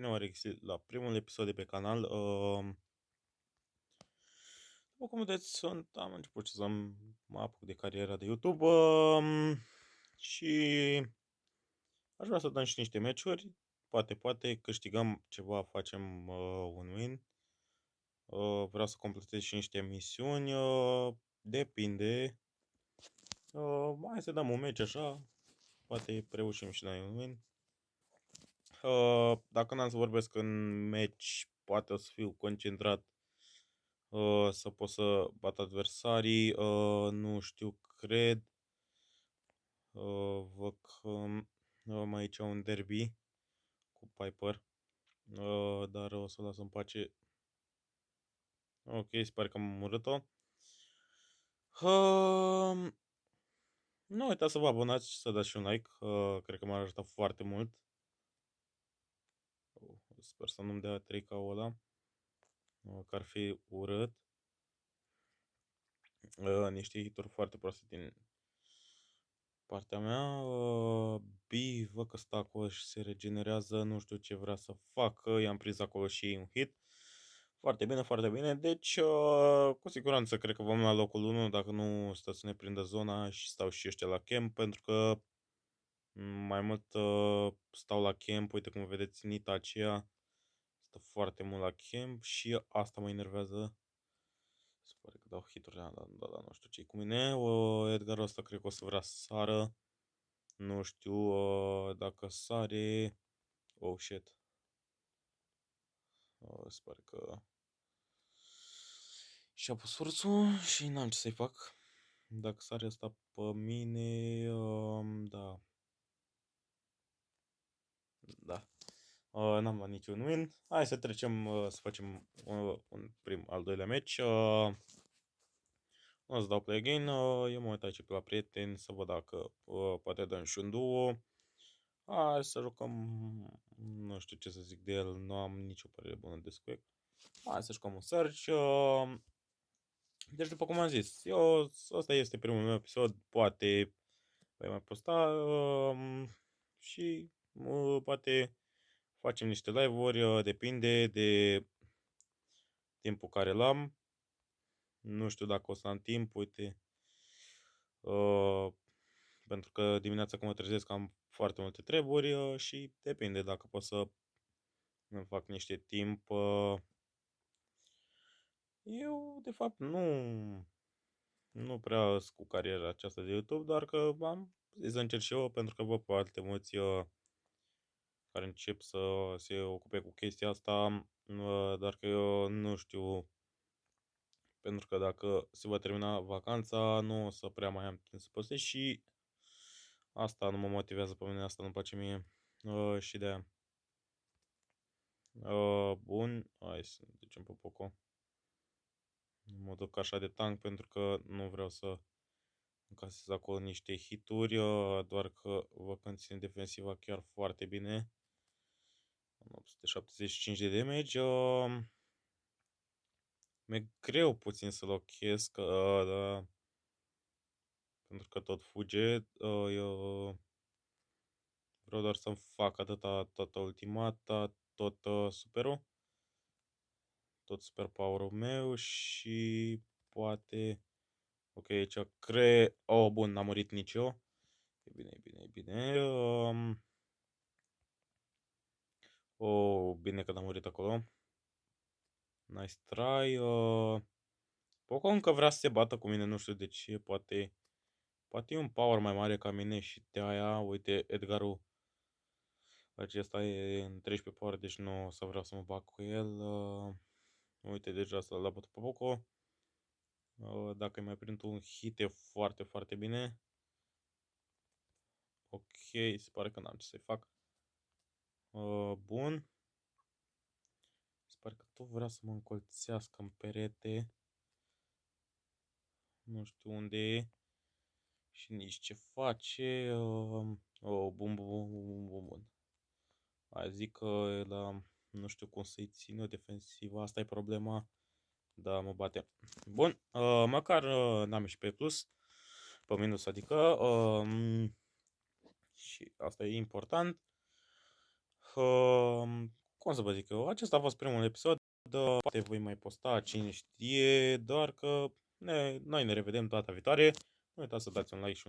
bine v-am regăsit la primul episod de pe canal. După cum vedeți, am început să mă apuc de cariera de YouTube și aș vrea să dăm și niște meciuri. Poate câștigăm ceva, facem un win. Vreau să completez și niște misiuni. Depinde. Hai să dăm un meci așa. Poate reușim și noi un win. Dacă n-am să vorbesc în meci, poate o să fiu concentrat să pot să bat adversarii. Nu știu, cred. Văd că am aici un derby cu Piper, dar o să o las în pace. Ok, sper că am omorât-o. Nu uitați să vă abonați și să dați și un like. Cred că m-ar ajuta foarte mult. Sper să nu-mi dea 3K-ul ăla, că ar fi urât. Niște hituri foarte proaste din partea mea. B, văd că stă acolo și se regenerează, nu știu ce vrea să facă, i-am prins acolo și un hit. Foarte bine, foarte bine. Deci, cu siguranță cred că vom lua locul 1 dacă nu stă să ne prindă zona și stau și ăștia la camp, pentru că mai mult stau la camp. Uite cum vedeți, nita aceea stă foarte mult la camp și asta mă enervează. Se pare că dau hituri, da, nu știu ce-i cu mine. Edgarul ăsta cred că o să vrea să sară. Nu știu dacă sare. Oh shit. Sper că și-a pus urțul și n-am ce să-i fac. Dacă sare asta pe mine, da. Da. N-am luat niciun win. Hai să trecem să facem un al doilea match. O să dau play again. Eu mă uit aici pe la prieteni să văd dacă poate dăm și un duo. Hai să jucăm, nu știu ce să zic de el, nu am nicio părere bună de Squeak. Hai să jucăm un search. Deci după cum am zis, ăsta este primul meu episod, poate voi mai posta și poate facem niște live-uri, depinde de timpul care l-am. Nu știu dacă o să am timp, uite, pentru că dimineața când mă trezesc am foarte multe treburi și depinde dacă pot să îmi fac niște timp. Eu, de fapt, nu prea sunt cu cariera aceasta de YouTube, doar că am zis să încerc și eu, pentru că văd pe alte mulți care încep să se ocupe cu chestia asta, doar că eu nu știu, pentru că dacă se va termina vacanța, nu o să prea mai am timp să postez și asta nu mă motivează pe mine, asta nu-mi place mie și de aia. Bun, hai să ducem pe Poco. Mă duc așa de tank pentru că nu vreau să încasez acolo niște hituri, doar că văd că ține defensiva chiar foarte bine. 875 de damage. Mi-e greu puțin să-l ochiesc, da, pentru că tot fuge. Eu vreau doar să-mi fac toată ultimata, tot superul, tot super power-ul meu și poate... Ok, aici Oh, bun, n-am murit nici eu. E bine, e bine, e bine. Oh, bine că n-am murit acolo. Nice try. Poco încă vrea să se bată cu mine, nu știu de ce. Poate e un power mai mare ca mine și de aia, uite, Edgarul acesta e în 13 power, deci nu o să vreau să mă bag cu el. Uite, deja l-a bătut pe Poco. Dacă îi mai prind un hit e foarte, foarte bine. Ok, se pare că n-am ce să-i fac. Bun. Se pare că tot vrea să mă încolțească în perete. Nu știu unde e. Și nici ce face. Bun, bun, bun, bun, bun. Hai, zic că nu știu cum să-i țin eu defensiva. Asta e problema. Da, mă bate. Bun, măcar n-am ieșit pe plus. Pe minus, adică. Și asta e important. cum să vă zic eu, acesta a fost primul episod, poate voi mai posta, cine știe, doar că noi ne revedem data viitoare. Nu uitați să dați un like și un